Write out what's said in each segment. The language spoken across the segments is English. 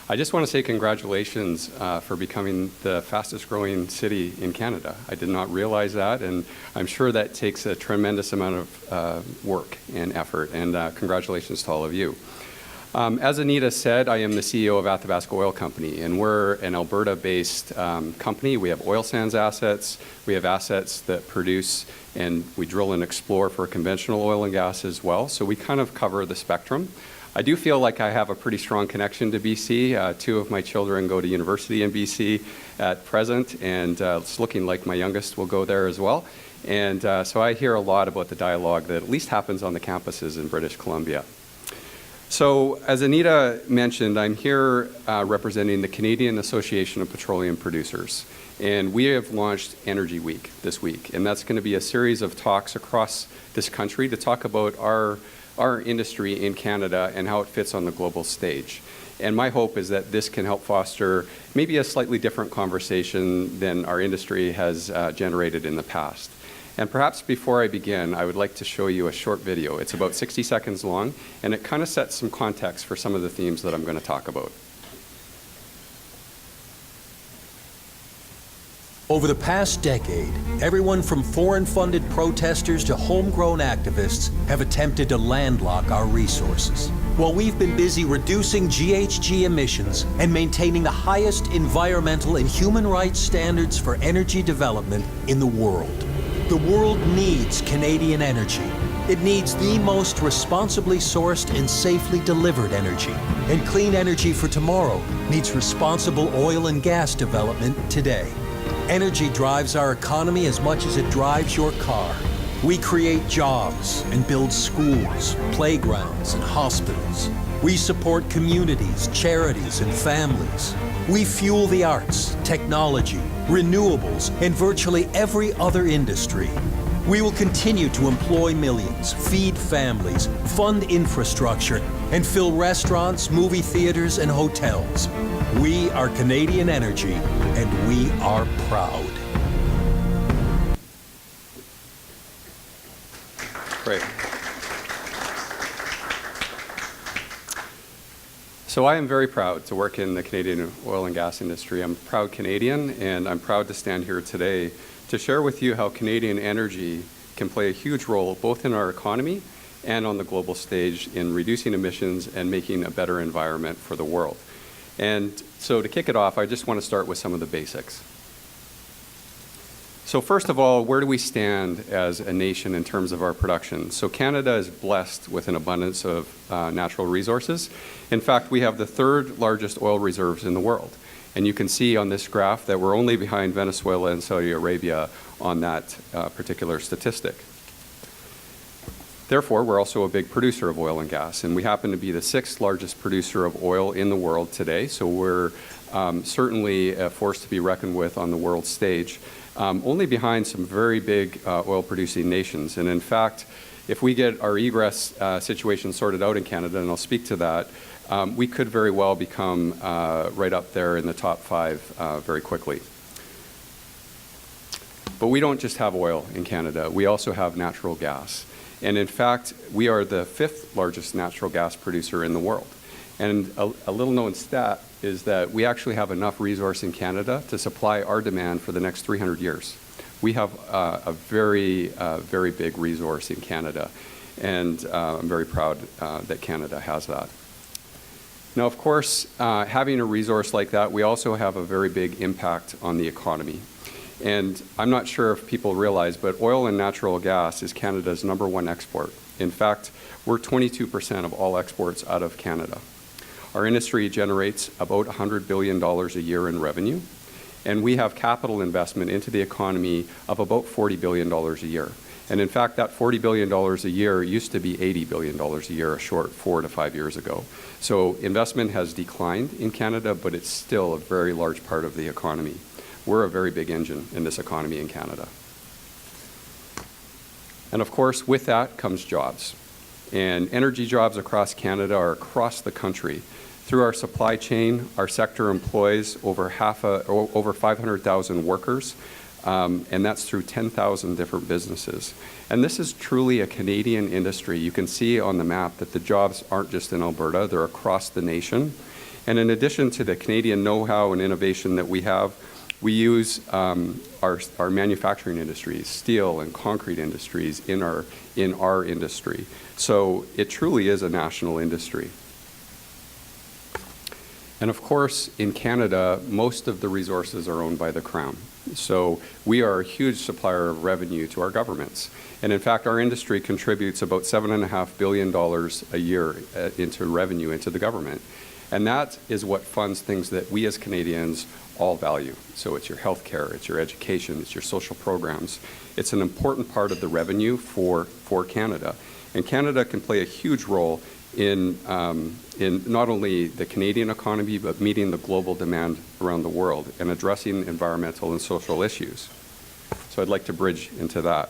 I just want to say congratulations for becoming the fastest growing city in Canada. I did not realize that, and I'm sure that takes a tremendous amount of work and effort, and congratulations to all of you. As Anita said, I am the CEO of Athabasca Oil Company, and we're an Alberta-based company. We have oil sands assets, we have assets that produce, and we drill and explore for conventional oil and gas as well, so we kind of cover the spectrum. I do feel like I have a pretty strong connection to BC. Two of my children go to university in BC at present, and it's looking like my youngest will go there as well. And so I hear a lot about the dialogue that at least happens on the campuses in British Columbia. So as Anita mentioned, I'm here representing the Canadian Association of Petroleum Producers. And we have launched Energy Week this week, and that's going to be a series of talks across this country to talk about our industry in Canada and how it fits on the global stage. And my hope is that this can help foster maybe a slightly different conversation than our industry has generated in the past. And perhaps before I begin, I would like to show you a short video. It's about 60 seconds long, and it kind of sets some context for some of the themes that I'm going to talk about. Over the past decade, everyone from foreign-funded protesters to homegrown activists have attempted to landlock our resources. While we've been busy reducing GHG emissions and maintaining the highest environmental and human rights standards for energy development in the world. The world needs Canadian energy. It needs the most responsibly sourced and safely delivered energy. And clean energy for tomorrow needs responsible oil and gas development today. Energy drives our economy as much as it drives your car. We create jobs and build schools, playgrounds, and hospitals. We support communities, charities, and families. We fuel the arts, technology, renewables, and virtually every other industry. We will continue to employ millions, feed families, fund infrastructure, and fill restaurants, movie theaters, and hotels. We are Canadian Energy, and we are proud. Great. So I am very proud to work in the Canadian oil and gas industry. I'm a proud Canadian, and I'm proud to stand here today to share with you how Canadian energy can play a huge role both in our economy and on the global stage in reducing emissions and making a better environment for the world. And so to kick it off, I just want to start with some of the basics. So first of all, where do we stand as a nation in terms of our production? So Canada is blessed with an abundance of natural resources. In fact, we have the third largest oil reserves in the world. And you can see on this graph that we're only behind Venezuela and Saudi Arabia on that particular statistic. Therefore, we're also a big producer of oil and gas, and we happen to be the sixth largest producer of oil in the world today, so we're certainly a force to be reckoned with on the world stage, only behind some very big oil-producing nations. And in fact, if we get our egress situation sorted out in Canada, and I'll speak to that, we could very well become right up there in the top 5 very quickly. But we don't just have oil in Canada, we also have natural gas. And in fact, we are the 5th largest natural gas producer in the world. And a little known stat is that we actually have enough resource in Canada to supply our demand for the next 300 years. We have a very, very big resource in Canada, and I'm very proud that Canada has that. Now, of course, having a resource like that, we also have a very big impact on the economy. And I'm not sure if people realize, but oil and natural gas is Canada's #1 export. In fact, we're 22% of all exports out of Canada. Our industry generates about $100 billion a year in revenue, and we have capital investment into the economy of about $40 billion a year. And in fact, that $40 billion a year used to be $80 billion a year a short 4 to 5 years ago. So investment has declined in Canada, but it's still a very large part of the economy. We're a very big engine in this economy in Canada. And of course, with that comes jobs. And energy jobs across Canada are across the country. Through our supply chain, our sector employs over 500,000 workers, and that's through 10,000 different businesses. And this is truly a Canadian industry. You can see on the map that the jobs aren't just in Alberta, they're across the nation. And in addition to the Canadian know-how and innovation that we have, we use our manufacturing industries, steel and concrete industries in our industry. So it truly is a national industry. And of course, in Canada, most of the resources are owned by the Crown. So we are a huge supplier of revenue to our governments. And in fact, our industry contributes about $7.5 billion a year into revenue into the government. And that is what funds things that we as Canadians all value. So it's your healthcare, it's your education, it's your social programs. It's an important part of the revenue for Canada. And Canada can play a huge role in not only the Canadian economy, but meeting the global demand around the world and addressing environmental and social issues. So I'd like to bridge into that.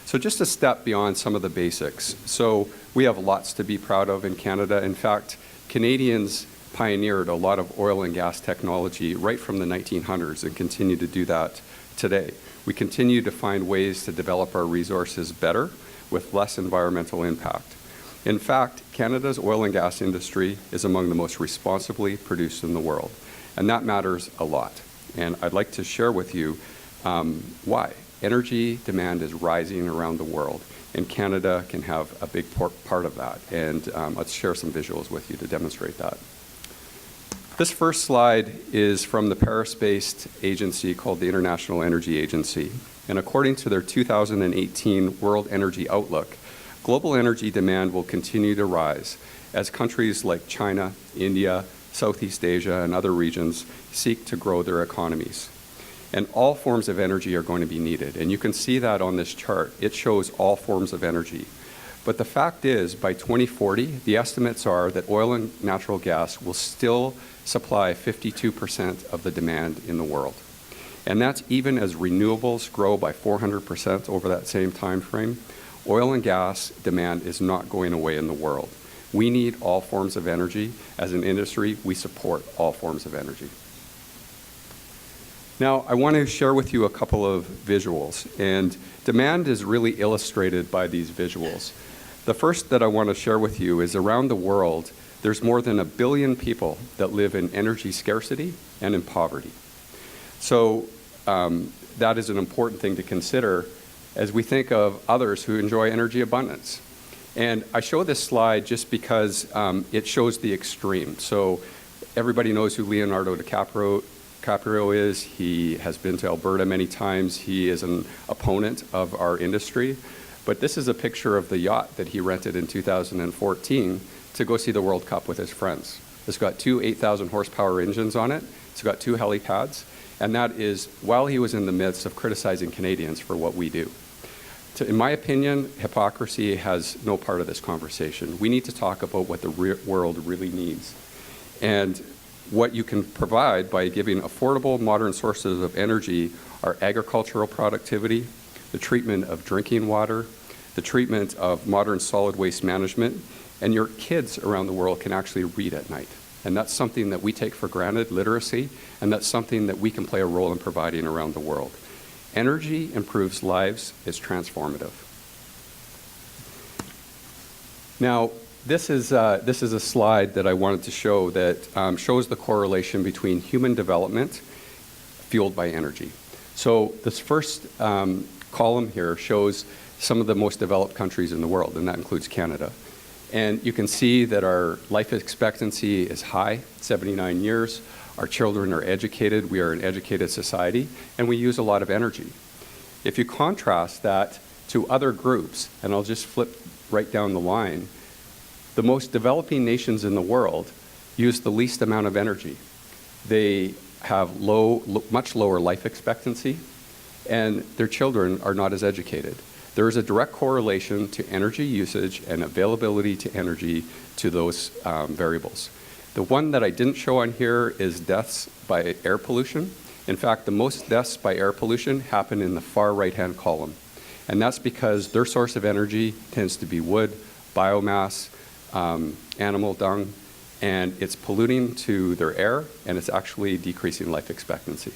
So just a step beyond some of the basics. So we have lots to be proud of in Canada. In fact, Canadians pioneered a lot of oil and gas technology right from the 1900s and continue to do that today. We continue to find ways to develop our resources better with less environmental impact. In fact, Canada's oil and gas industry is among the most responsibly produced in the world, and that matters a lot. And I'd like to share with you why. Energy demand is rising around the world, and Canada can have a big part of that. And let's share some visuals with you to demonstrate that. This first slide is from the Paris-based agency called the International Energy Agency. And according to their 2018 World Energy Outlook, global energy demand will continue to rise as countries like China, India, Southeast Asia, and other regions seek to grow their economies. And all forms of energy are going to be needed. And you can see that on this chart. It shows all forms of energy. But the fact is, by 2040, the estimates are that oil and natural gas will still supply 52% of the demand in the world. And that's even as renewables grow by 400% over that same time frame. Oil and gas demand is not going away in the world. We need all forms of energy. As an industry, we support all forms of energy. Now, I want to share with you a couple of visuals, and demand is really illustrated by these visuals. The first that I want to share with you is around the world, there's more than 1 billion people that live in energy scarcity and in poverty. So that is an important thing to consider as we think of others who enjoy energy abundance. And I show this slide just because it shows the extreme. So everybody knows who Leonardo DiCaprio is. He has been to Alberta many times. He is an opponent of our industry. But this is a picture of the yacht that he rented in 2014 to go see the World Cup with his friends. It's got 2 8,000 horsepower engines on it. It's got 2 helipads. And that is while he was in the midst of criticizing Canadians for what we do. In my opinion, hypocrisy has no part of this conversation. We need to talk about what the world really needs. And what you can provide by giving affordable modern sources of energy are agricultural productivity, the treatment of drinking water, the treatment of modern solid waste management, and your kids around the world can actually read at night. And that's something that we take for granted, literacy, and that's something that we can play a role in providing around the world. Energy improves lives, it's transformative. Now, this is a slide that I wanted to show that shows the correlation between human development fueled by energy. So this first column here shows some of the most developed countries in the world, and that includes Canada. And you can see that our life expectancy is high, 79 years. Our children are educated. We are an educated society, and we use a lot of energy. If you contrast that to other groups, and I'll just flip right down the line, the most developing nations in the world use the least amount of energy. They have much lower life expectancy, and their children are not as educated. There is a direct correlation to energy usage and availability to energy to those variables. The one that I didn't show on here is deaths by air pollution. In fact, the most deaths by air pollution happen in the far right-hand column. And that's because their source of energy tends to be wood, biomass, animal dung, and it's polluting to their air, and it's actually decreasing life expectancy.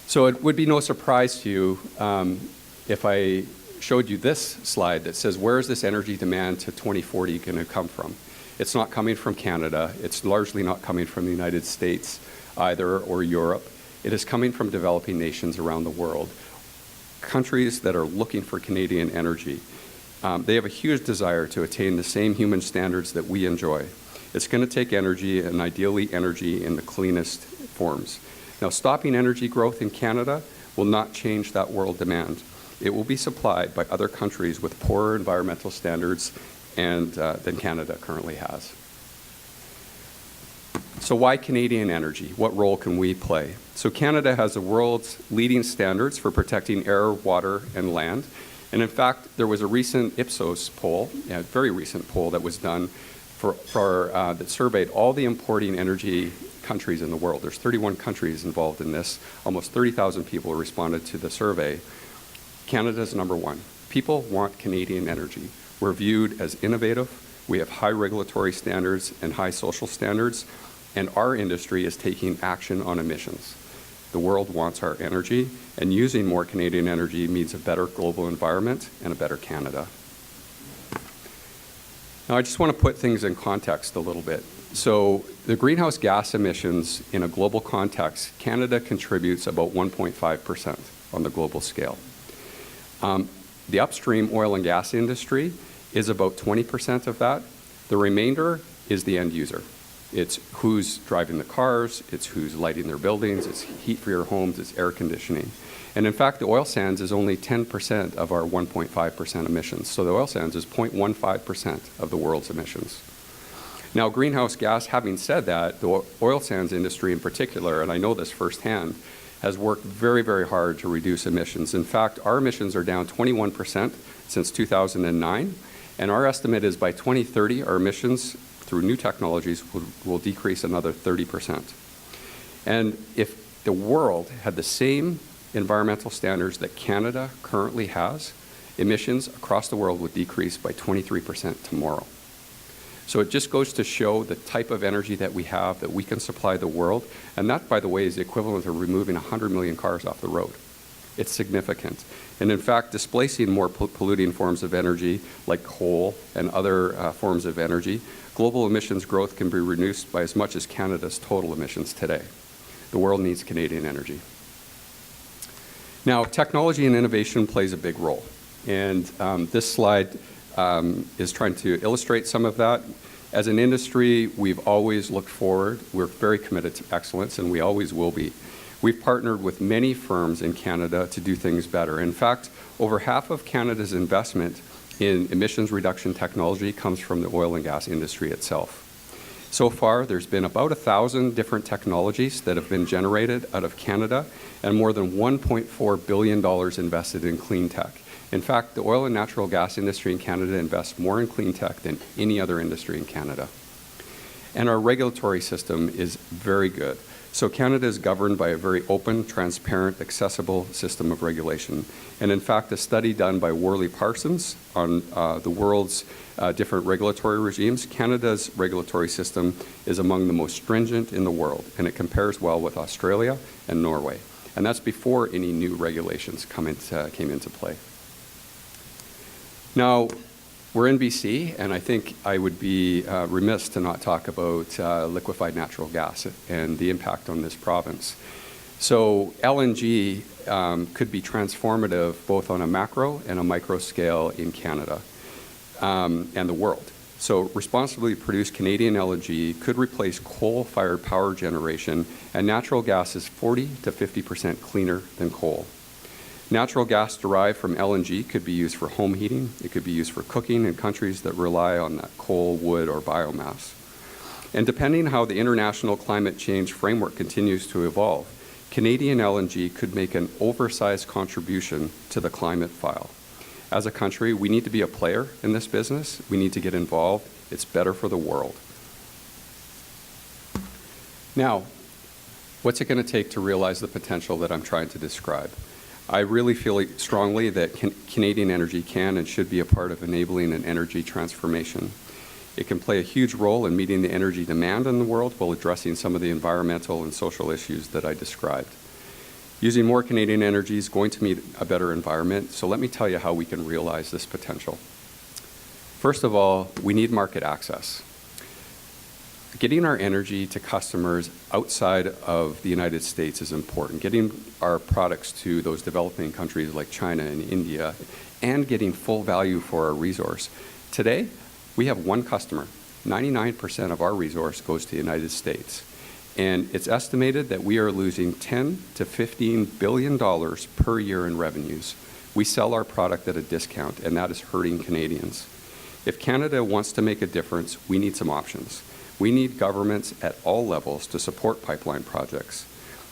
So it would be no surprise to you if I showed you this slide that says, where is this energy demand to 2040 going to come from? It's not coming from Canada. It's largely not coming from the United States either, or Europe. It is coming from developing nations around the world, countries that are looking for Canadian energy. They have a huge desire to attain the same human standards that we enjoy. It's going to take energy, and ideally energy in the cleanest forms. Now, stopping energy growth in Canada will not change that world demand. It will be supplied by other countries with poorer environmental standards than Canada currently has. So why Canadian energy? What role can we play? So Canada has the world's leading standards for protecting air, water, and land. And in fact, there was a recent Ipsos poll, a very recent poll that was done that surveyed all the importing energy countries in the world. There's 31 countries involved in this. Almost 30,000 people responded to the survey. Canada's number one. People want Canadian energy. We're viewed as innovative. We have high regulatory standards and high social standards, and our industry is taking action on emissions. The world wants our energy, and using more Canadian energy means a better global environment and a better Canada. Now, I just want to put things in context a little bit. So the greenhouse gas emissions in a global context, Canada contributes about 1.5% on the global scale. The upstream oil and gas industry is about 20% of that. The remainder is the end user. It's who's driving the cars, it's who's lighting their buildings, it's heat for your homes, it's air conditioning. And in fact, the oil sands is only 10% of our 1.5% emissions. So the oil sands is 0.15% of the world's emissions. Now, greenhouse gas, having said that, the oil sands industry in particular, and I know this firsthand, has worked very, very hard to reduce emissions. In fact, our emissions are down 21% since 2009, and our estimate is by 2030, our emissions through new technologies will decrease another 30%. And if the world had the same environmental standards that Canada currently has, emissions across the world would decrease by 23% tomorrow. So it just goes to show the type of energy that we have, that we can supply the world. And that, by the way, is the equivalent of removing 100 million cars off the road. It's significant. And in fact, displacing more polluting forms of energy, like coal and other forms of energy, global emissions growth can be reduced by as much as Canada's total emissions today. The world needs Canadian energy. Now, technology and innovation plays a big role. And this slide is trying to illustrate some of that. As an industry, we've always looked forward. We're very committed to excellence, and we always will be. We've partnered with many firms in Canada to do things better. In fact, over half of Canada's investment in emissions reduction technology comes from the oil and gas industry itself. So far, there's been about 1,000 different technologies that have been generated out of Canada, and more than $1.4 billion invested in clean tech. In fact, the oil and natural gas industry in Canada invests more in clean tech than any other industry in Canada. And our regulatory system is very good. So Canada is governed by a very open, transparent, accessible system of regulation. And in fact, a study done by Worley Parsons on the world's different regulatory regimes, Canada's regulatory system is among the most stringent in the world, and it compares well with Australia and Norway. And that's before any new regulations came into play. Now, we're in BC, and I think I would be remiss to not talk about liquefied natural gas and the impact on this province. So LNG could be transformative both on a macro and a micro scale in Canada and the world. So responsibly produced Canadian LNG could replace coal-fired power generation, and natural gas is 40 to 50% cleaner than coal. Natural gas derived from LNG could be used for home heating. It could be used for cooking in countries that rely on that coal, wood, or biomass. And depending how the international climate change framework continues to evolve, Canadian LNG could make an oversized contribution to the climate file. As a country, we need to be a player in this business. We need to get involved. It's better for the world. Now, what's it going to take to realize the potential that I'm trying to describe? I really feel strongly that Canadian energy can and should be a part of enabling an energy transformation. It can play a huge role in meeting the energy demand in the world while addressing some of the environmental and social issues that I described. Using more Canadian energy is going to meet a better environment, so let me tell you how we can realize this potential. First of all, we need market access. Getting our energy to customers outside of the United States is important. Getting our products to those developing countries like China and India, and getting full value for our resource. Today, we have one customer. 99% of our resource goes to the United States. And it's estimated that we are losing $10 to $15 billion per year in revenues. We sell our product at a discount, and that is hurting Canadians. If Canada wants to make a difference, we need some options. We need governments at all levels to support pipeline projects.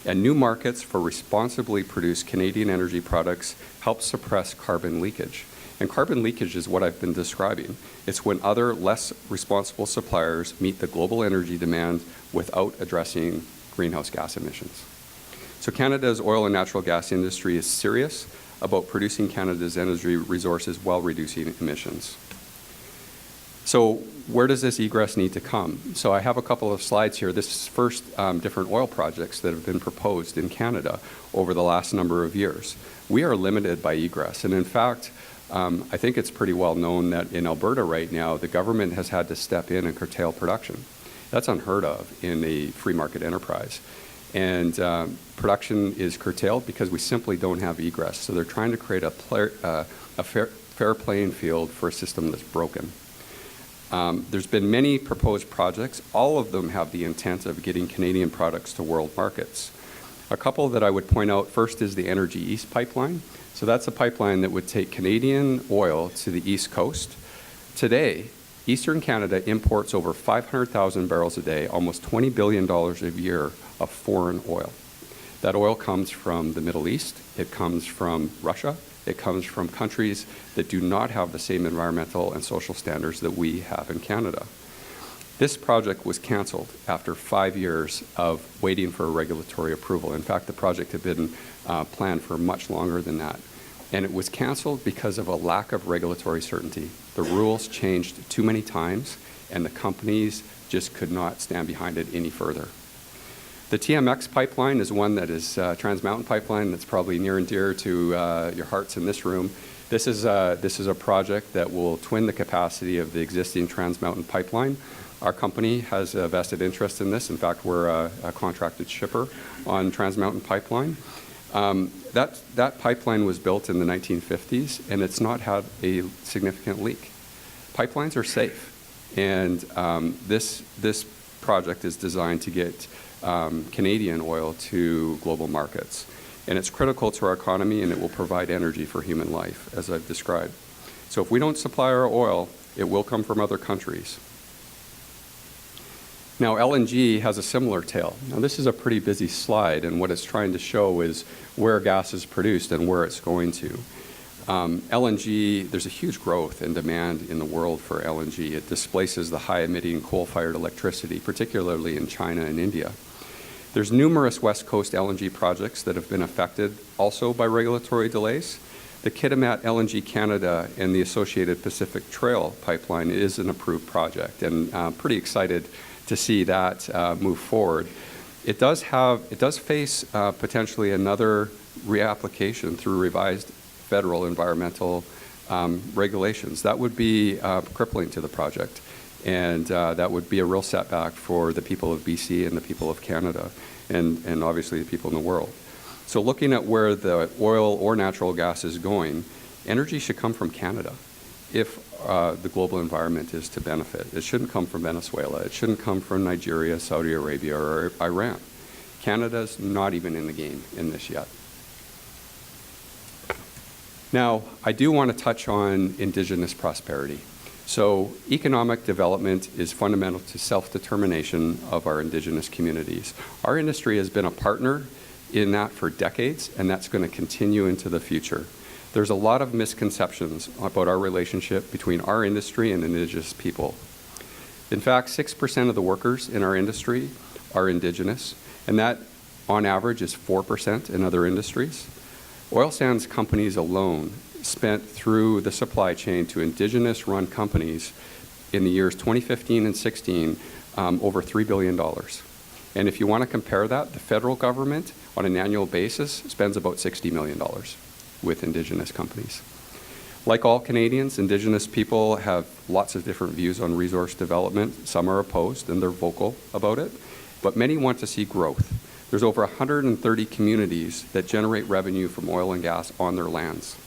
And new markets for responsibly produced Canadian energy products help suppress carbon leakage. And carbon leakage is what I've been describing. It's when other less responsible suppliers meet the global energy demand without addressing greenhouse gas emissions. So Canada's oil and natural gas industry is serious about producing Canada's energy resources while reducing emissions. So where does this egress need to come? So I have a couple of slides here. This is first different oil projects that have been proposed in Canada over the last number of years. We are limited by egress, and in fact, I think it's pretty well known that in Alberta right now, the government has had to step in and curtail production. That's unheard of in a free market enterprise. And production is curtailed because we simply don't have egress. So they're trying to create a fair playing field for a system that's broken. There's been many proposed projects. All of them have the intent of getting Canadian products to world markets. A couple that I would point out first is the Energy East pipeline. So that's a pipeline that would take Canadian oil to the East Coast. Today, Eastern Canada imports over 500,000 barrels a day, almost $20 billion a year of foreign oil. That oil comes from the Middle East, it comes from Russia, it comes from countries that do not have the same environmental and social standards that we have in Canada. This project was canceled after 5 years of waiting for a regulatory approval. In fact, the project had been planned for much longer than that. And it was canceled because of a lack of regulatory certainty. The rules changed too many times, and the companies just could not stand behind it any further. The TMX pipeline is one that is Trans Mountain Pipeline that's probably near and dear to your hearts in this room. This is a project that will twin the capacity of the existing Trans Mountain Pipeline. Our company has a vested interest in this. In fact, we're a contracted shipper on Trans Mountain Pipeline. That pipeline was built in the 1950s, and it's not had a significant leak. Pipelines are safe, and this project is designed to get Canadian oil to global markets. And it's critical to our economy, and it will provide energy for human life, as I've described. So if we don't supply our oil, it will come from other countries. Now, LNG has a similar tale. Now, this is a pretty busy slide, and what it's trying to show is where gas is produced and where it's going to. LNG, there's a huge growth in demand in the world for LNG. It displaces the high-emitting coal-fired electricity, particularly in China and India. There's numerous West Coast LNG projects that have been affected also by regulatory delays. The Kitimat LNG Canada and the associated Pacific Trail pipeline is an approved project, and I'm pretty excited to see that move forward. It does face potentially another reapplication through revised federal environmental regulations. That would be crippling to the project, and that would be a real setback for the people of BC and the people of Canada, and obviously the people in the world. So looking at where the oil or natural gas is going, energy should come from Canada if the global environment is to benefit. It shouldn't come from Venezuela. It shouldn't come from Nigeria, Saudi Arabia, or Iran. Canada's not even in the game in this yet. Now, I do want to touch on Indigenous prosperity. So economic development is fundamental to self-determination of our Indigenous communities. Our industry has been a partner in that for decades, and that's going to continue into the future. There's a lot of misconceptions about our relationship between our industry and Indigenous people. In fact, 6% of the workers in our industry are Indigenous, and that, on average, is 4% in other industries. Oil sands companies alone spent through the supply chain to Indigenous-run companies in the years 2015 and 16 over $3 billion. And if you want to compare that, the federal government on an annual basis spends about $60 million with Indigenous companies. Like all Canadians, Indigenous people have lots of different views on resource development. Some are opposed, and they're vocal about it, but many want to see growth. There's over 130 communities that generate revenue from oil and gas on their lands.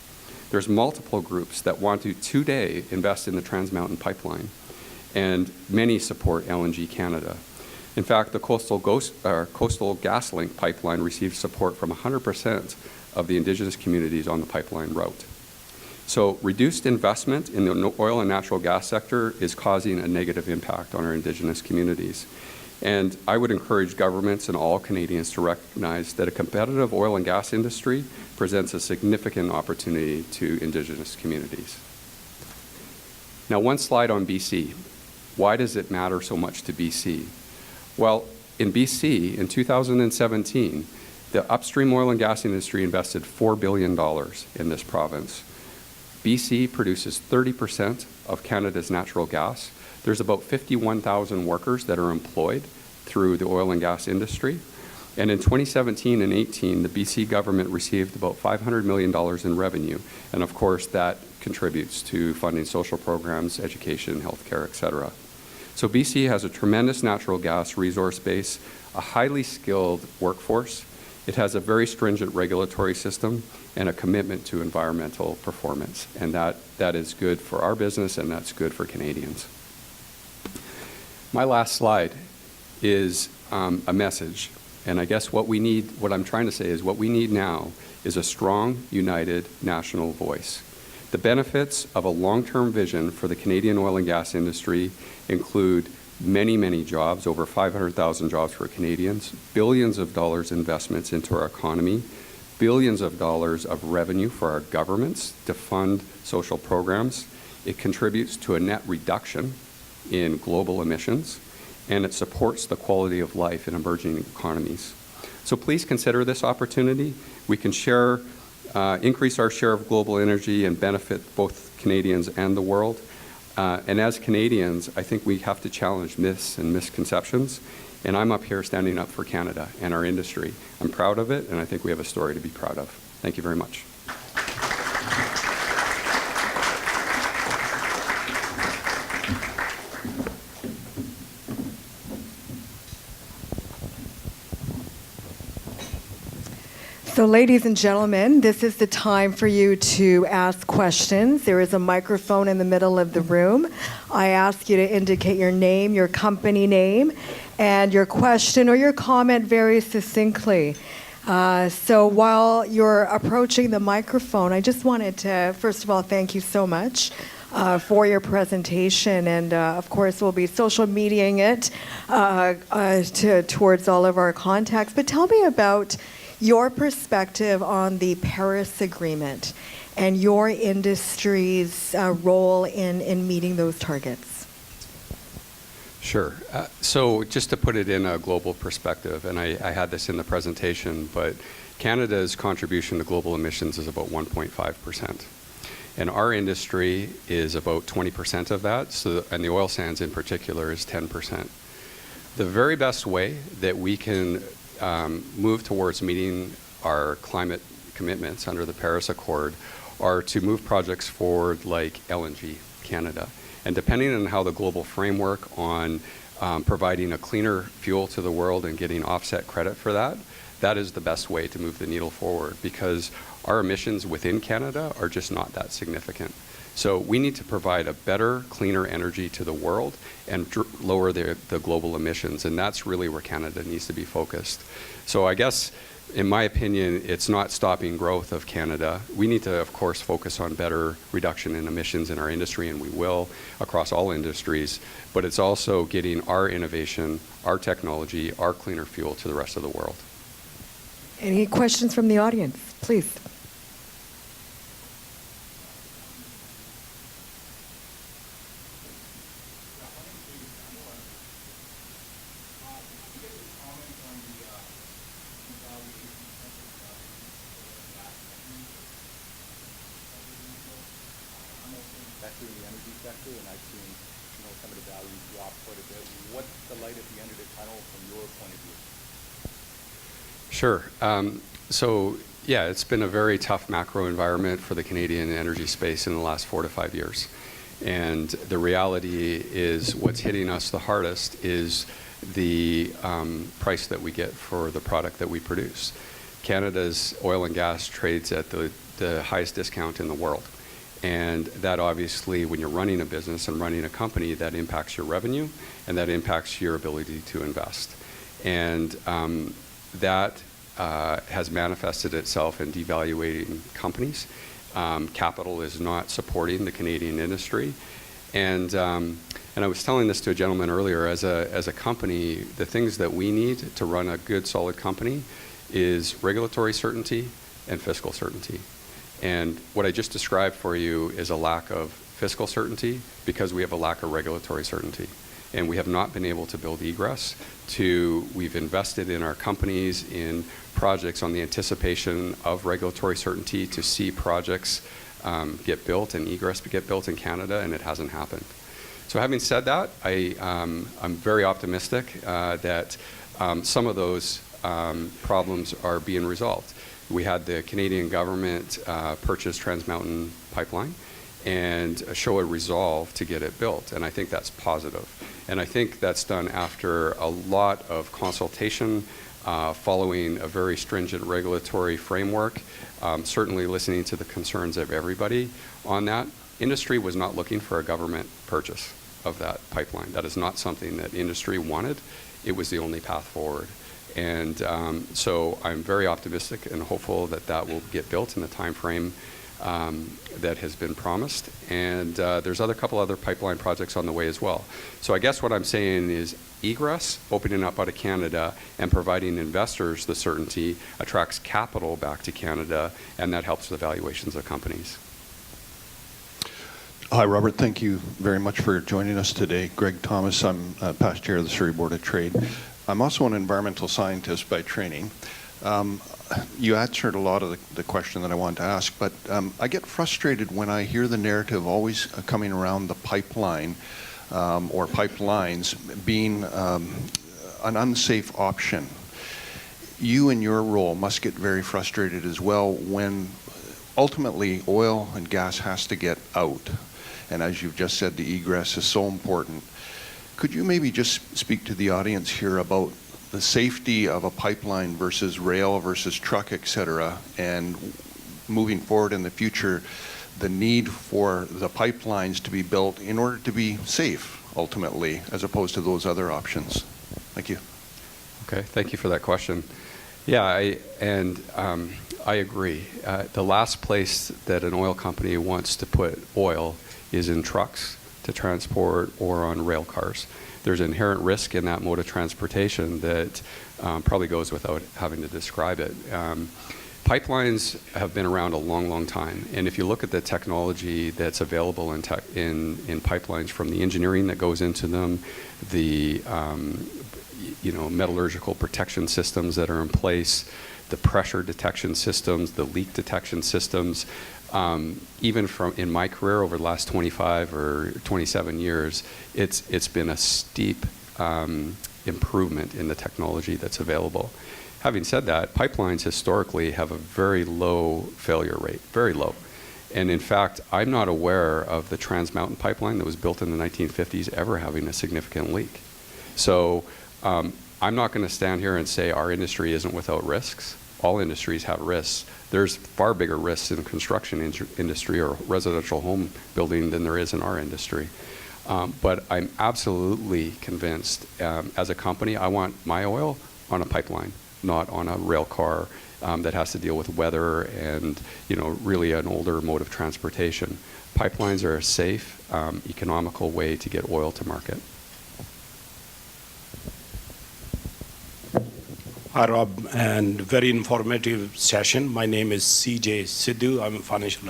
There's multiple groups that want to today invest in the Trans Mountain Pipeline, and many support LNG Canada. In fact, the Coastal GasLink pipeline received support from 100% of the Indigenous communities on the pipeline route. So reduced investment in the oil and natural gas sector is causing a negative impact on our Indigenous communities. And I would encourage governments and all Canadians to recognize that a competitive oil and gas industry presents a significant opportunity to Indigenous communities. Now, one slide on BC. Why does it matter so much to BC? Well, in BC, in 2017, the upstream oil and gas industry invested $4 billion in this province. BC produces 30% of Canada's natural gas. There's about 51,000 workers that are employed through the oil and gas industry. And in 2017 and 18, the BC government received about $500 million in revenue. And of course, that contributes to funding social programs, education, healthcare, et cetera. So BC has a tremendous natural gas resource base, a highly skilled workforce. It has a very stringent regulatory system and a commitment to environmental performance. And that is good for our business, and that's good for Canadians. My last slide is a message. And I guess what I'm trying to say is what we need now is a strong, united national voice. The benefits of a long-term vision for the Canadian oil and gas industry include many, many jobs, over 500,000 jobs for Canadians, billions of dollars investments into our economy, billions of dollars of revenue for our governments to fund social programs. It contributes to a net reduction in global emissions, and it supports the quality of life in emerging economies. So please consider this opportunity. We can increase our share of global energy and benefit both Canadians and the world. And as Canadians, I think we have to challenge myths and misconceptions. And I'm up here standing up for Canada and our industry. I'm proud of it, and I think we have a story to be proud of. Thank you very much. So ladies and gentlemen, this is the time for you to ask questions. There is a microphone in the middle of the room. I ask you to indicate your name, your company name, and your question or your comment very succinctly. So while you're approaching the microphone, I just wanted to, first of all, thank you so much for your presentation. And of course, we'll be social mediaing it towards all of our contacts. But tell me about your perspective on the Paris Agreement and your industry's role in meeting those targets. Sure. So just to put it in a global perspective, and I had this in the presentation, but Canada's contribution to global emissions is about 1.5%. And our industry is about 20% of that, and the oil sands in particular is 10%. The very best way that we can move towards meeting our climate commitments under the Paris Accord are to move projects forward like LNG Canada. And depending on how the global framework on providing a cleaner fuel to the world and getting offset credit for that, that is the best way to move the needle forward, because our emissions within Canada are just not that significant. So we need to provide a better, cleaner energy to the world and lower the global emissions, and that's really where Canada needs to be focused. So I guess, in my opinion, it's not stopping growth of Canada. We need to, of course, focus on better reduction in emissions in our industry, and we will across all industries, but it's also getting our innovation, our technology, our cleaner fuel to the rest of the world. Any questions from the audience, please? Especially in the energy sector, and I've seen, some of the values drop quite a bit. What's the light at the end of the tunnel from your point of view? Sure. So, Yeah, it's been a very tough macro environment for the Canadian energy space in the last 4 to 5 years. And the reality is what's hitting us the hardest is the price that we get for the product that we produce. Canada's oil and gas trades at the highest discount in the world. And that obviously, when you're running a business and running a company, that impacts your revenue and that impacts your ability to invest. And that has manifested itself in devaluating companies. Capital is not supporting the Canadian industry. And I was telling this to a gentleman earlier, as a company, the things that we need to run a good, solid company is regulatory certainty and fiscal certainty. And what I just described for you is a lack of fiscal certainty because we have a lack of regulatory certainty. And we have not been able to build egress we've invested in our companies in projects on the anticipation of regulatory certainty to see projects get built and egress get built in Canada, and it hasn't happened. So having said that, I'm very optimistic that some of those problems are being resolved. We had the Canadian government purchase Trans Mountain Pipeline and show a resolve to get it built, and I think that's positive. And I think that's done after a lot of consultation, following a very stringent regulatory framework, certainly listening to the concerns of everybody on that. Industry was not looking for a government purchase of that pipeline. That is not something that industry wanted. It was the only path forward. And so I'm very optimistic and hopeful that that will get built in the time frame that has been promised. And there's a couple other pipeline projects on the way as well. So I guess what I'm saying is egress, opening up out of Canada and providing investors the certainty attracts capital back to Canada, and that helps the valuations of companies. Hi, Robert. Thank you very much for joining us today. Greg Thomas. I'm past chair of the Surrey Board of Trade. I'm also an environmental scientist by training. You answered a lot of the question that I wanted to ask, but I get frustrated when I hear the narrative always coming around the pipeline or pipelines being an unsafe option. You in your role must get very frustrated as well when ultimately oil and gas has to get out. And as you've just said, the egress is so important. Could you maybe just speak to the audience here about the safety of a pipeline versus rail versus truck, et cetera, and moving forward in the future, the need for the pipelines to be built in order to be safe, ultimately, as opposed to those other options? Thank you. Okay, thank you for that question. Yeah, I agree. The last place that an oil company wants to put oil is in trucks to transport or on rail cars. There's inherent risk in that mode of transportation that probably goes without having to describe it. Pipelines have been around a long, long time, and if you look at the technology that's available in pipelines, from the engineering that goes into them, the metallurgical protection systems that are in place, the pressure detection systems, the leak detection systems, even in my career over the last 25 or 27 years, it's been a steep improvement in the technology that's available. Having said that, pipelines historically have a very low failure rate, very low. And in fact, I'm not aware of the Trans Mountain Pipeline that was built in the 1950s ever having a significant leak. So I'm not going to stand here and say our industry isn't without risks. All industries have risks. There's far bigger risks in the construction industry or residential home building than there is in our industry. But I'm absolutely convinced, as a company, I want my oil on a pipeline, not on a rail car that has to deal with weather and really an older mode of transportation. Pipelines are a safe, economical way to get oil to market. Hi, Rob, and very informative session. My name is CJ Sidhu. I'm a financial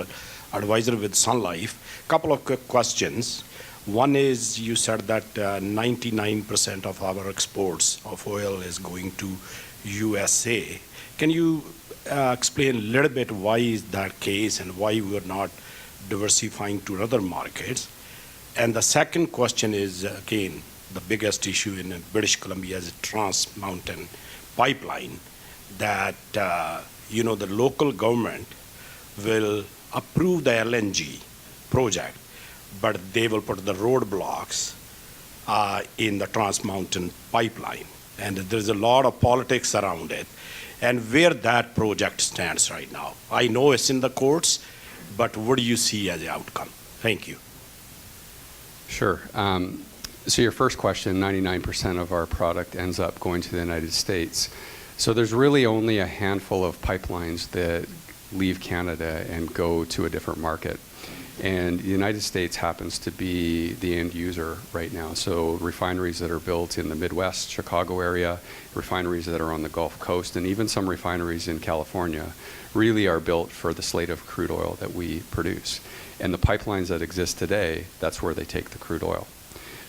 advisor with Sun Life. Couple of quick questions. One is, you said that 99% of our exports of oil is going to USA. Can you explain a little bit why is that case and why we're not diversifying to other markets? And the second question is, again, the biggest issue in British Columbia is Trans Mountain Pipeline that the local government will approve the LNG project, but they will put the roadblocks in the Trans Mountain pipeline. And there's a lot of politics around it. And where that project stands right now. I know it's in the courts, but what do you see as the outcome? Thank you. Sure. So your first question, 99% of our product ends up going to the United States. So there's really only a handful of pipelines that leave Canada and go to a different market. And the United States happens to be the end user right now. So refineries that are built in the Midwest, Chicago area, refineries that are on the Gulf Coast, and even some refineries in California really are built for the slate of crude oil that we produce. And the pipelines that exist today, that's where they take the crude oil.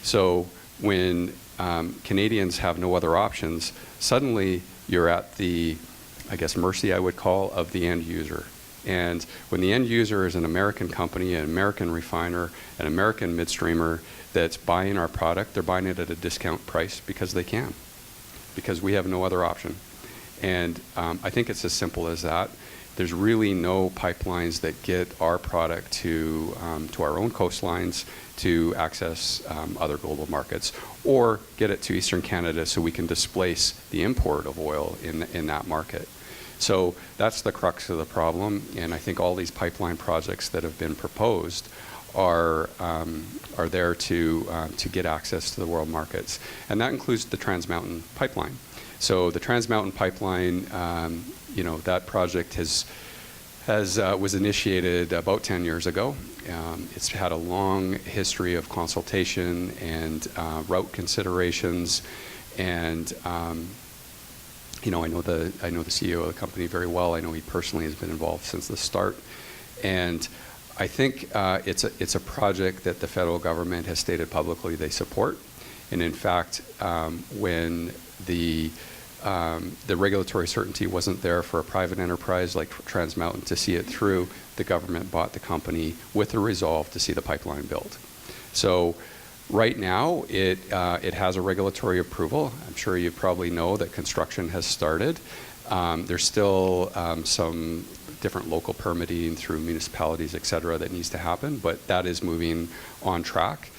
So when Canadians have no other options, suddenly you're at the, I guess, mercy, I would call, of the end user. And when the end user is an American company, an American refiner, an American midstreamer that's buying our product, they're buying it at a discount price because they can, because we have no other option. And I think it's as simple as that. There's really no pipelines that get our product to our own coastlines to access other global markets, or get it to Eastern Canada so we can displace the import of oil in that market. So that's the crux of the problem, and I think all these pipeline projects that have been proposed are there to get access to the world markets, and that includes the Trans Mountain Pipeline. So the Trans Mountain Pipeline, that project was initiated about 10 years ago. It's had a long history of consultation and route considerations, and I know the CEO of the company very well. I know he personally has been involved since the start, and I think it's a project that the federal government has stated publicly they support. And in fact, when the regulatory certainty wasn't there for a private enterprise like Trans Mountain to see it through, the government bought the company with the resolve to see the pipeline built. So right now, it has a regulatory approval. I'm sure you probably know that construction has started. There's still some different local permitting through municipalities, et cetera, that needs to happen, but that is moving on track.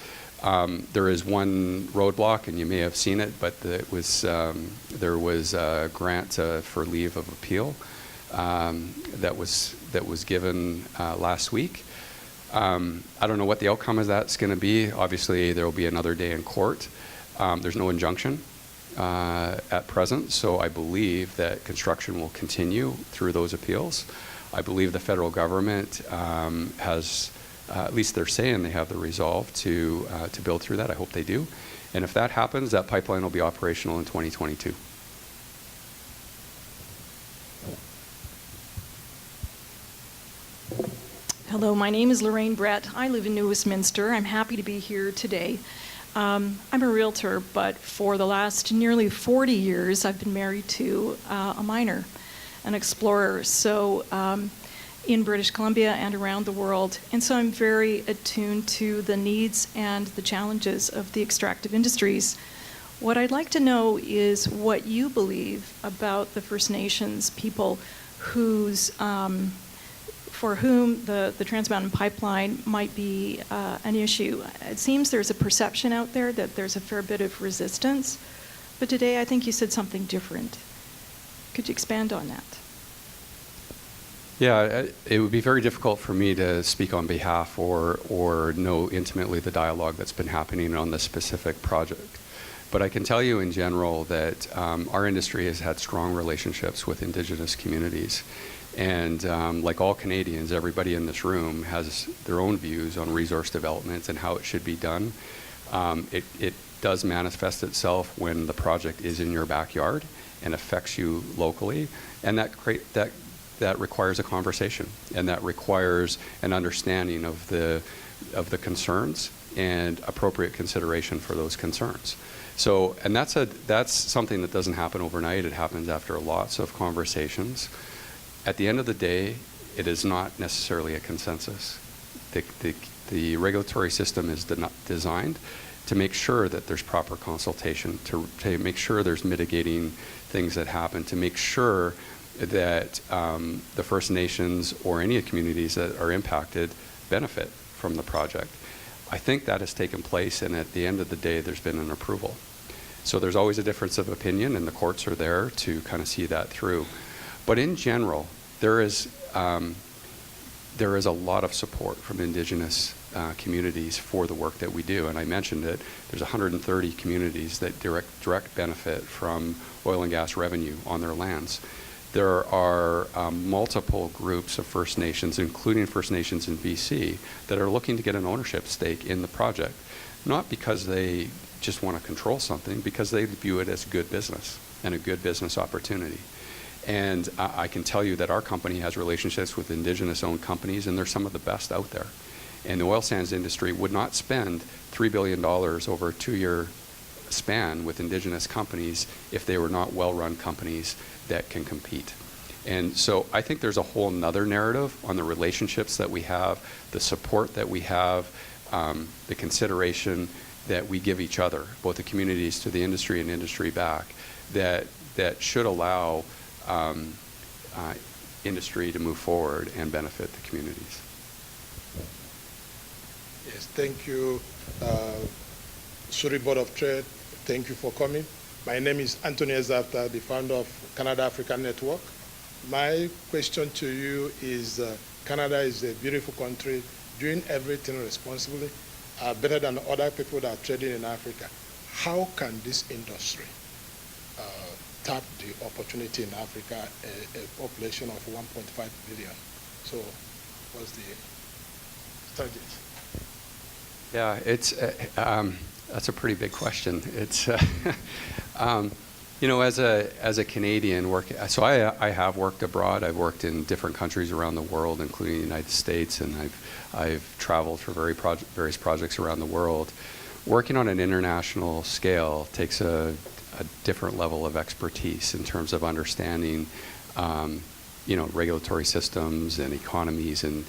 There is one roadblock, and you may have seen it, but there was a grant for leave of appeal that was given last week. I don't know what the outcome of that's going to be. Obviously, there will be another day in court. There's no injunction at present, so I believe that construction will continue through those appeals. I believe the federal government has, at least they're saying they have the resolve to build through that. I hope they do. And if that happens, that pipeline will be operational in 2022. Hello, my name is Lorraine Brett. I live in New Westminster. I'm happy to be here today. I'm a realtor, but for the last nearly 40 years, I've been married to a miner, an explorer, so in British Columbia and around the world. And so I'm very attuned to the needs and the challenges of the extractive industries. What I'd like to know is what you believe about the First Nations people for whom the Trans Mountain Pipeline might be an issue. It seems there's a perception out there that there's a fair bit of resistance, but today I think you said something different. Could you expand on that? Yeah, it would be very difficult for me to speak on behalf or know intimately the dialogue that's been happening on this specific project. But I can tell you in general that our industry has had strong relationships with Indigenous communities. And like all Canadians, everybody in this room has their own views on resource development and how it should be done. It does manifest itself when the project is in your backyard and affects you locally, and that requires a conversation, and that requires an understanding of the concerns and appropriate consideration for those concerns. So, and that's something that doesn't happen overnight. It happens after lots of conversations. At the end of the day, it is not necessarily a consensus. The regulatory system is designed to make sure that there's proper consultation, to make sure there's mitigating things that happen, to make sure that the First Nations or any communities that are impacted benefit from the project. I think that has taken place, and at the end of the day, there's been an approval. So there's always a difference of opinion, and the courts are there to kind of see that through. But in general, there is a lot of support from Indigenous communities for the work that we do. And I mentioned it, there's 130 communities that direct benefit from oil and gas revenue on their lands. There are multiple groups of First Nations, including First Nations in BC, that are looking to get an ownership stake in the project, not because they just want to control something, because they view it as good business and a good business opportunity. And I can tell you that our company has relationships with Indigenous-owned companies, and they're some of the best out there. And the oil sands industry would not spend $3 billion over a 2-year span with Indigenous companies if they were not well-run companies that can compete. And so I think there's a whole nother narrative on the relationships that we have, the support that we have, the consideration that we give each other, both the communities to the industry and industry back, that should allow industry to move forward and benefit the communities. Yes, thank you, Surrey Board of Trade. Thank you for coming. My name is Anthony Ezafta, the founder of Canada African Network. My question to you is, Canada is a beautiful country, doing everything responsibly, better than other people that are trading in Africa. How can this industry tap the opportunity in Africa, a population of 1.5 billion? So what's the strategy? Yeah, that's a pretty big question. It's, you know, as a Canadian, so I have worked abroad. I've worked in different countries around the world, including the United States, and I've traveled for various projects around the world. Working on an international scale takes a different level of expertise in terms of understanding, you know, regulatory systems and economies and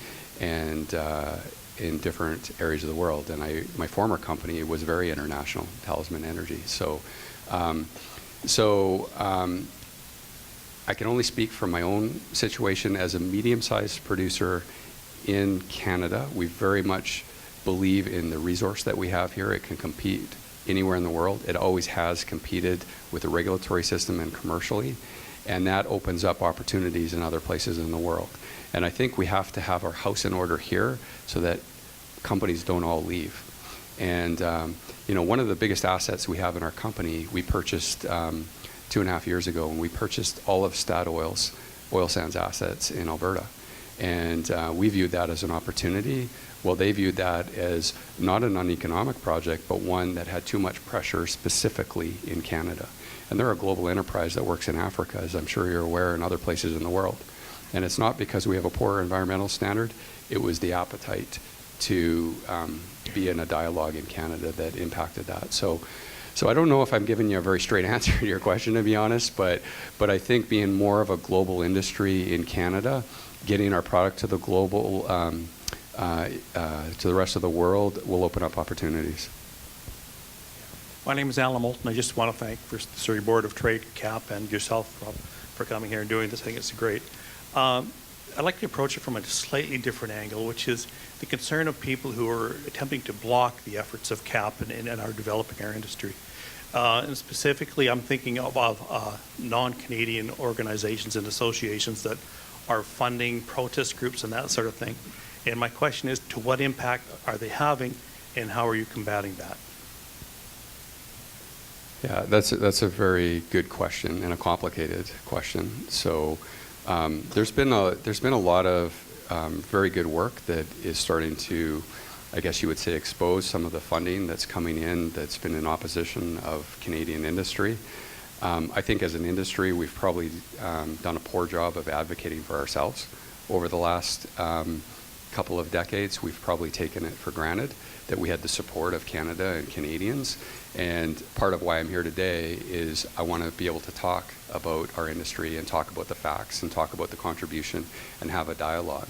in different areas of the world. And my former company was very international, Talisman Energy. So I can only speak from my own situation as a medium-sized producer in Canada. We very much believe in the resource that we have here. It can compete anywhere in the world. It always has competed with the regulatory system and commercially, and that opens up opportunities in other places in the world. And I think we have to have our house in order here so that companies don't all leave. And you know, one of the biggest assets we have in our company, we purchased 2.5 years ago, and we purchased all of Statoil's oil sands assets in Alberta. And we viewed that as an opportunity. Well, they viewed that as not an uneconomic project, but one that had too much pressure specifically in Canada. And they're a global enterprise that works in Africa, as I'm sure you're aware, and other places in the world. And it's not because we have a poor environmental standard. It was the appetite to be in a dialogue in Canada that impacted that. So I don't know if I'm giving you a very straight answer to your question, to be honest, but I think being more of a global industry in Canada, getting our product to the global, to the rest of the world, will open up opportunities. My name is Alan Moulton. I just want to thank first the Surrey Board of Trade, CAPP, and yourself, Rob, for coming here and doing this. I think it's great. I'd like to approach it from a slightly different angle, which is the concern of people who are attempting to block the efforts of CAPP and are developing our industry. And specifically, I'm thinking of non-Canadian organizations and associations that are funding protest groups and that sort of thing. And my question is, to what impact are they having, and how are you combating that? Yeah, that's a very good question and a complicated question. So there's been a lot of very good work that is starting to, I guess you would say, expose some of the funding that's coming in that's been in opposition of Canadian industry. I think as an industry, we've probably done a poor job of advocating for ourselves. Over the last couple of decades, we've probably taken it for granted that we had the support of Canada and Canadians. And part of why I'm here today is I want to be able to talk about our industry and talk about the facts and talk about the contribution and have a dialogue.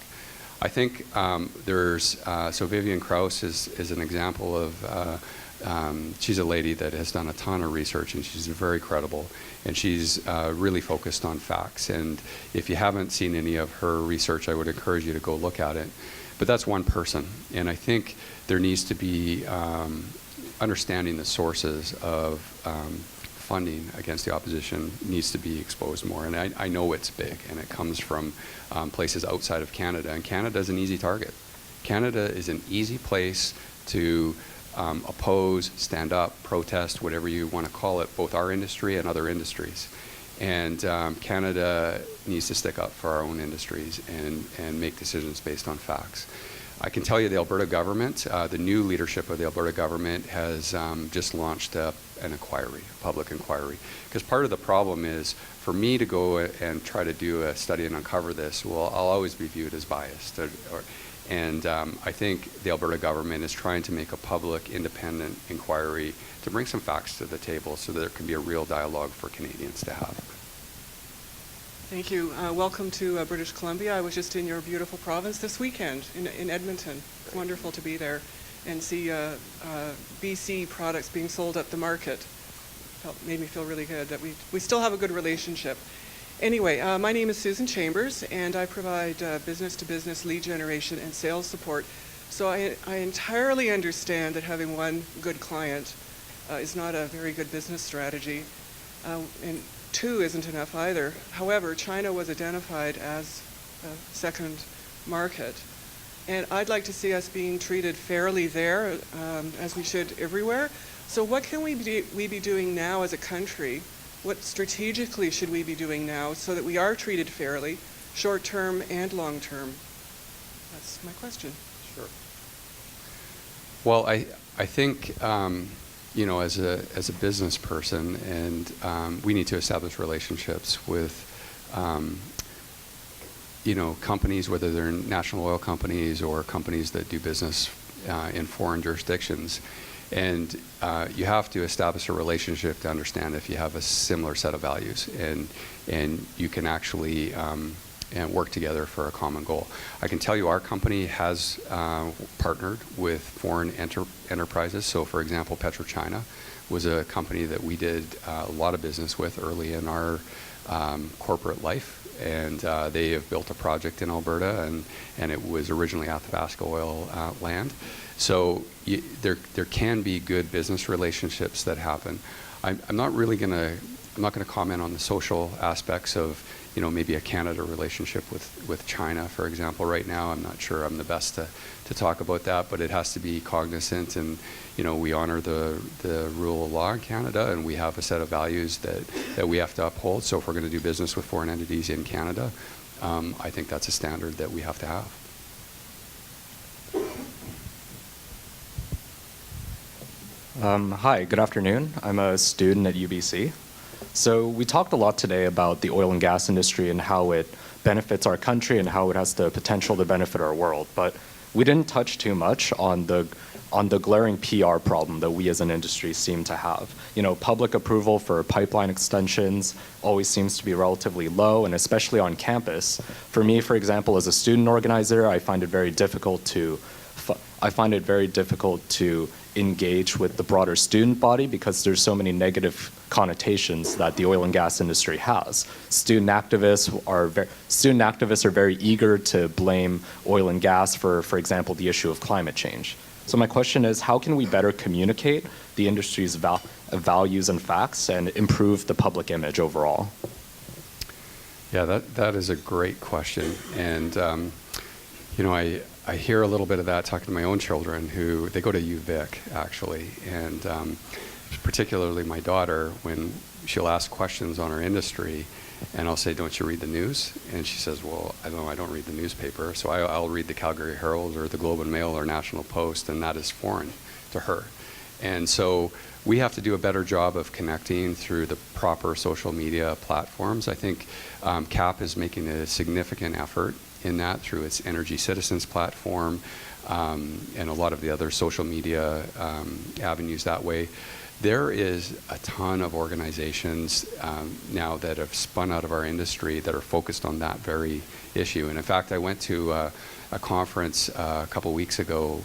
I think so Vivian Krause is an example of she's a lady that has done a ton of research, and she's very credible, and she's really focused on facts. And if you haven't seen any of her research, I would encourage you to go look at it. But that's one person, and I think there needs to be understanding the sources of funding against the opposition needs to be exposed more. And I know it's big, and it comes from places outside of Canada, and Canada is an easy target. Canada is an easy place to oppose, stand up, protest, whatever you want to call it, both our industry and other industries. And Canada needs to stick up for our own industries and make decisions based on facts. I can tell you the Alberta government, the new leadership of the Alberta government has just launched an inquiry, a public inquiry. Because part of the problem is, for me to go and try to do a study and uncover this, well, I'll always be viewed as biased. And I think the Alberta government is trying to make a public, independent inquiry to bring some facts to the table so that there can be a real dialogue for Canadians to have. Thank you. Welcome to British Columbia. I was just in your beautiful province this weekend in Edmonton. It's wonderful to be there and see BC products being sold at the market. Made me feel really good that we still have a good relationship. Anyway, my name is Susan Chambers, and I provide business-to-business lead generation and sales support. So I entirely understand that having one good client is not a very good business strategy, and two isn't enough either. However, China was identified as a second market, and I'd like to see us being treated fairly there, as we should everywhere. So what can we be doing now as a country? What strategically should we be doing now so that we are treated fairly, short-term and long-term? That's my question. Sure. Well, I think, you know, as a business person, and we need to establish relationships with, you know, companies, whether they're national oil companies or companies that do business in foreign jurisdictions. And you have to establish a relationship to understand if you have a similar set of values, and you can actually and work together for a common goal. I can tell you our company has partnered with foreign enterprises. So for example, PetroChina was a company that we did a lot of business with early in our corporate life. And they have built a project in Alberta, and it was originally Athabasca Oil land. So there can be good business relationships that happen. I'm not going to comment on the social aspects of, you know, maybe a Canada relationship with China, for example. Right now, I'm not sure I'm the best to talk about that, but it has to be cognizant, and, you know, we honor the rule of law in Canada, and we have a set of values that we have to uphold. So if we're going to do business with foreign entities in Canada, I think that's a standard that we have to have. Hi, good afternoon. I'm a student at UBC. So we talked a lot today about the oil and gas industry and how it benefits our country and how it has the potential to benefit our world. But we didn't touch too much on the glaring PR problem that we as an industry seem to have. You know, public approval for pipeline extensions always seems to be relatively low, and especially on campus. For me, for example, as a student organizer, I find it very difficult to engage with the broader student body because there's so many negative connotations that the oil and gas industry has. Student activists are very eager to blame oil and gas for example, the issue of climate change. So my question is, how can we better communicate the industry's values and facts and improve the public image overall? Yeah, that is a great question. And, you know, I hear a little bit of that talking to my own children who, they go to UVic, actually. And particularly my daughter, when she'll ask questions on our industry, and I'll say, don't you read the news? And she says, well, I don't read the newspaper. So I'll read the Calgary Herald or the Globe and Mail or National Post, and that is foreign to her. And so we have to do a better job of connecting through the proper social media platforms. I think CAPP is making a significant effort in that through its Energy Citizens platform and a lot of the other social media avenues that way. There is a ton of organizations now that have spun out of our industry that are focused on that very issue. And in fact, I went to a conference a couple weeks ago,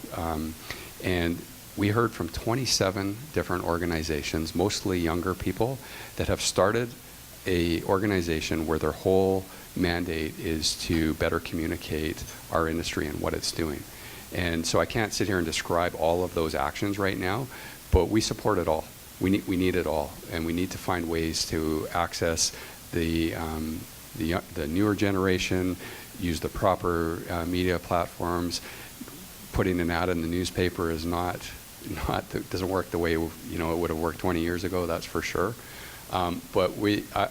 and We heard from 27 different organizations, mostly younger people, that have started a organization where their whole mandate is to better communicate our industry and what it's doing. And so I can't sit here and describe all of those actions right now, but we support it all. We need it all, and we need to find ways to access the newer generation, use the proper media platforms. Putting an ad in the newspaper is doesn't work the way it would have worked 20 years ago. That's for sure. But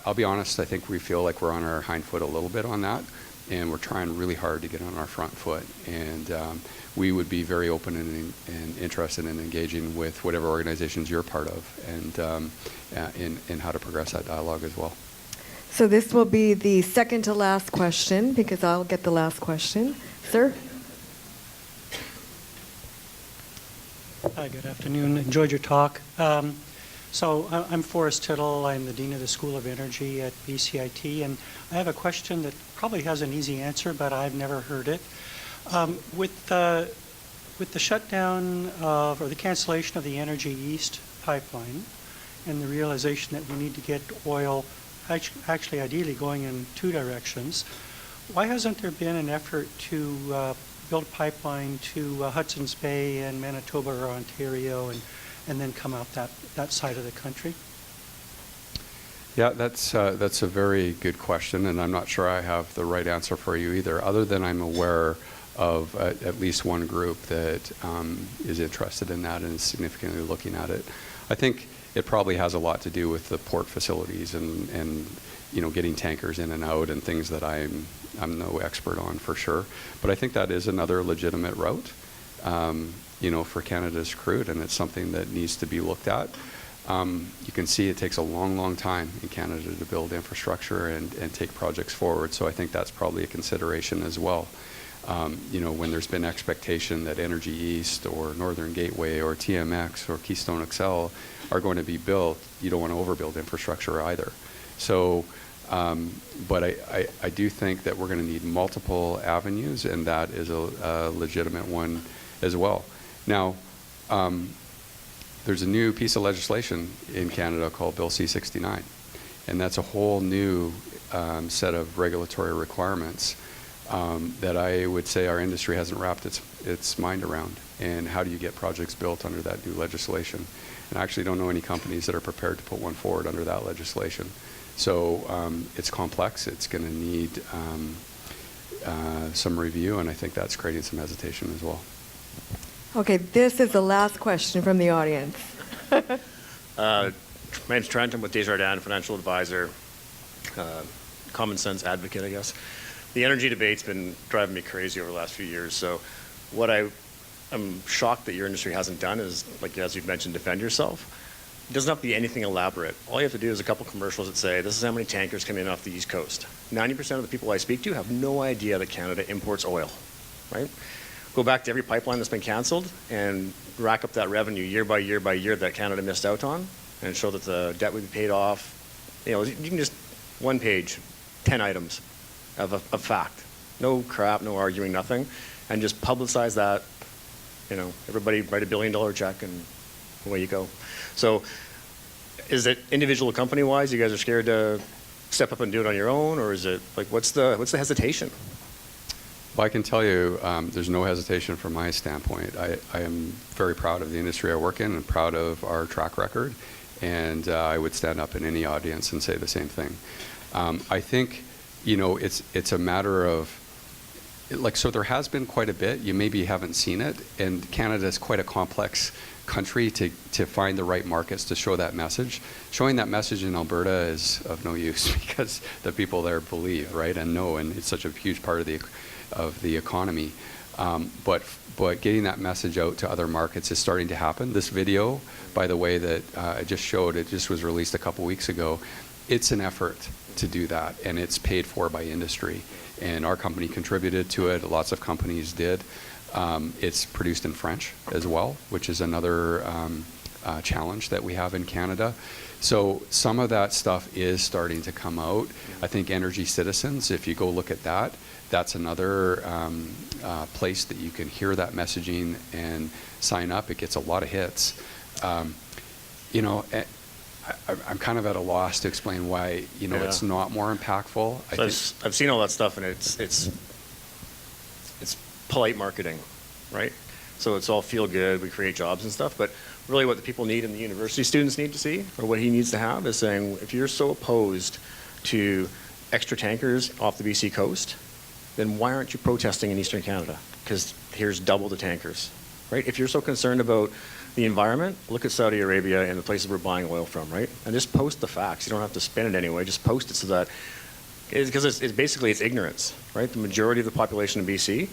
I'll be honest. I think we feel like we're on our hind foot a little bit on that, and we're trying really hard to get on our front foot. And we would be very open and interested in engaging with whatever organizations you're part of, and in how to progress that dialogue as well. So this will be the second to last question, because I'll get the last question. Sir? Hi, good afternoon. Enjoyed your talk. So I'm Forrest Tittle. I'm the Dean of the School of Energy at BCIT, and I have a question that probably has an easy answer, but I've never heard it. With the shutdown or the cancellation of the Energy East pipeline and the realization that we need to get oil actually ideally going in two directions, why hasn't there been an effort to build a pipeline to Hudson's Bay and Manitoba or Ontario and then come out that side of the country? Yeah, that's a very good question, and I'm not sure I have the right answer for you either, other than I'm aware of at least one group that is interested in that and is significantly looking at it. I think it probably has a lot to do with the port facilities and getting tankers in and out and things that I'm no expert on for sure. But I think that is another legitimate route, for Canada's crude, and it's something that needs to be looked at. You can see it takes a long, long time in Canada to build infrastructure and take projects forward. So I think that's probably a consideration as well. When there's been expectation that Energy East or Northern Gateway or TMX or Keystone XL are going to be built, you don't want to overbuild infrastructure either. So, but I do think that we're going to need multiple avenues, and that is a legitimate one as well. Now, there's a new piece of legislation in Canada called Bill C-69, and that's a whole new set of regulatory requirements that I would say our industry hasn't wrapped its mind around. And how do you get projects built under that new legislation? And I actually don't know any companies that are prepared to put one forward under that legislation. So it's complex. It's going to need some review, and I think that's creating some hesitation as well. Okay, this is the last question from the audience. My name's Trent. I'm with Desjardins, financial advisor, common sense advocate, I guess. The energy debate's been driving me crazy over the last few years. So what I'm shocked that your industry hasn't done is, like as you've mentioned, defend yourself. It doesn't have to be anything elaborate. All you have to do is a couple commercials that say, this is how many tankers come in off the East Coast. 90% of the people I speak to have no idea that Canada imports oil, right? Go back to every pipeline that's been canceled and rack up that revenue year by year by year that Canada missed out on, and show that the debt would be paid off. You can just one page, 10 items of fact. No crap, no arguing, nothing. And just publicize that. Everybody write $1 billion check and away you go. So is it individual company-wise, you guys are scared to step up and do it on your own, or is it like, what's the hesitation? Well, I can tell you there's no hesitation from my standpoint. I am very proud of the industry I work in and proud of our track record, and I would stand up in any audience and say the same thing. I think, it's a matter of, so there has been quite a bit. You maybe haven't seen it, and Canada is quite a complex country to find the right markets to show that message. Showing that message in Alberta is of no use because the people there believe, right, and know, and it's such a huge part of the economy. But getting that message out to other markets is starting to happen. This video, by the way, that I just showed, it just was released a couple weeks ago. It's an effort to do that, and it's paid for by industry. And our company contributed to it. Lots of companies did. It's produced in French as well, which is another challenge that we have in Canada. So some of that stuff is starting to come out. I think Energy Citizens, if you go look at that, that's another place that you can hear that messaging and sign up. It gets a lot of hits. You know, I'm kind of at a loss to explain why, you know, it's not more impactful. So I've seen all that stuff, and it's polite marketing, right? So it's all feel good, we create jobs and stuff, but really what the people need and the university students need to see, or what he needs to have, is saying, if you're so opposed to extra tankers off the BC coast, then why aren't you protesting in Eastern Canada? Because here's double the tankers, right? If you're so concerned about the environment, look at Saudi Arabia and the places we're buying oil from, right? And just post the facts. You don't have to spin it anyway. Just post it so that, because it's basically it's ignorance, right? The majority of the population in BC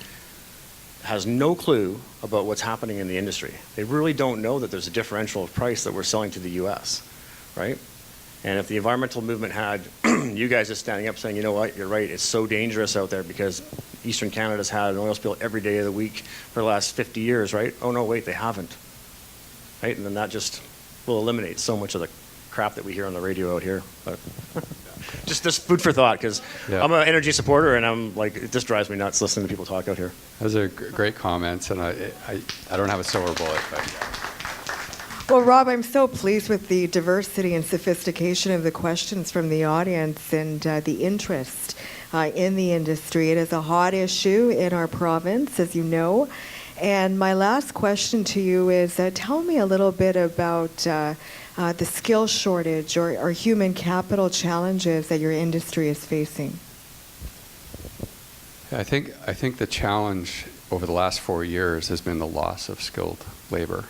has no clue about what's happening in the industry. They really don't know that there's a differential of price that we're selling to the U.S., right? And if the environmental movement had you guys just standing up saying, you know what, you're right, it's so dangerous out there because Eastern Canada's had an oil spill every day of the week for the last 50 years, right? Oh no, wait, they haven't. Right? And then that just will eliminate so much of the crap that we hear on the radio out here. But just food for thought, because I'm an energy supporter, and I'm like, it just drives me nuts listening to people talk out here. Those are great comments, and I don't have a silver bullet, but. Well, Rob, I'm so pleased with the diversity and sophistication of the questions from the audience and the interest in the industry. It is a hot issue in our province, as you know. And my last question to you is, tell me a little bit about the skill shortage or human capital challenges that your industry is facing. I think the challenge over the last 4 years has been the loss of skilled labor.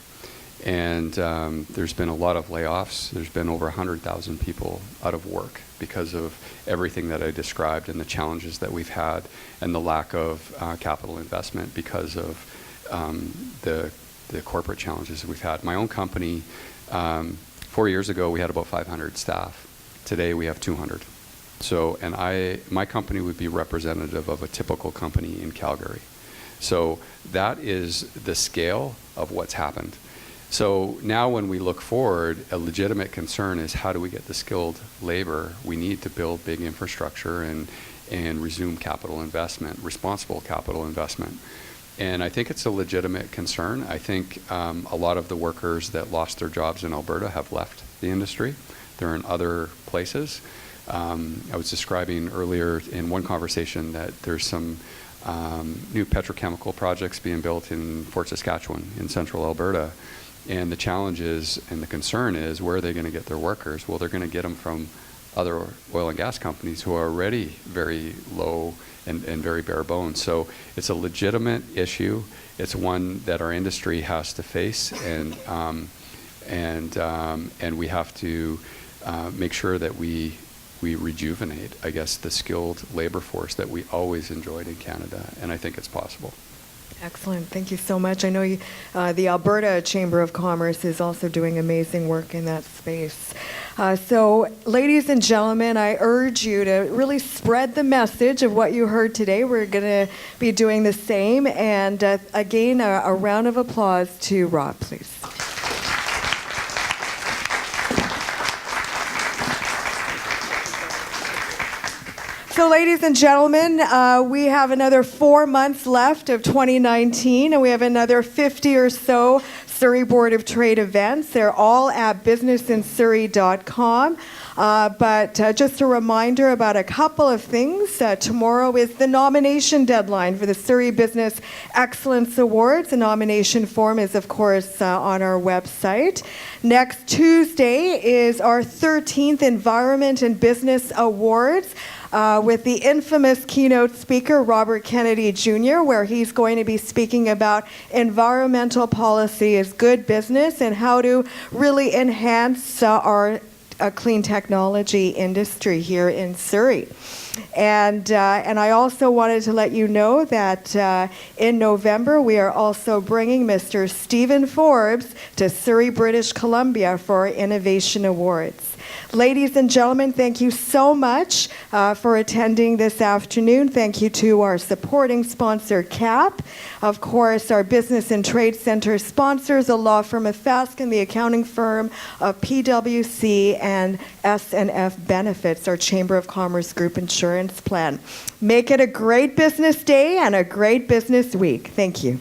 And there's been a lot of layoffs. There's been over 100,000 people out of work because of everything that I described and the challenges that we've had and the lack of capital investment because of the corporate challenges that we've had. My own company, 4 years ago, we had about 500 staff. Today, we have 200. So, and my company would be representative of a typical company in Calgary. So that is the scale of what's happened. So now when we look forward, a legitimate concern is how do we get the skilled labor? We need to build big infrastructure and resume capital investment, responsible capital investment. And I think it's a legitimate concern. I think a lot of the workers that lost their jobs in Alberta have left the industry. They're in other places. I was describing earlier in one conversation that there's some new petrochemical projects being built in Fort Saskatchewan in central Alberta. And the challenge is, and the concern is, where are they going to get their workers? Well, they're going to get them from other oil and gas companies who are already very low and very bare bones. So it's a legitimate issue. It's one that our industry has to face, and we have to make sure that we rejuvenate, I guess, the skilled labor force that we always enjoyed in Canada, and I think it's possible. Excellent. Thank you so much. I know the Alberta Chamber of Commerce is also doing amazing work in that space. So, ladies and gentlemen, I urge you to really spread the message of what you heard today. We're going to be doing the same. And again, a round of applause to Rob, please. So, ladies and gentlemen, we have another 4 months left of 2019, and we have another 50 or so Surrey Board of Trade events. They're all at businessinsurrey.com. But just a reminder about a couple of things. Tomorrow is the nomination deadline for the Surrey Business Excellence Awards. The nomination form is, of course, on our website. Next Tuesday is our 13th Environment and Business Awards. With the infamous keynote speaker, Robert Kennedy Jr., where he's going to be speaking about environmental policy as good business and how to really enhance our clean technology industry here in Surrey. And I also wanted to let you know that in November, we are also bringing Mr. Stephen Forbes to Surrey, British Columbia for our Innovation Awards. Ladies and gentlemen, thank you so much for attending this afternoon. Thank you to our supporting sponsor, CAPP. Of course, our Business and Trade Center sponsors, the law firm of Fasken, the accounting firm of PwC, and S&F Benefits, our Chamber of Commerce Group Insurance Plan. Make it a great business day and a great business week. Thank you.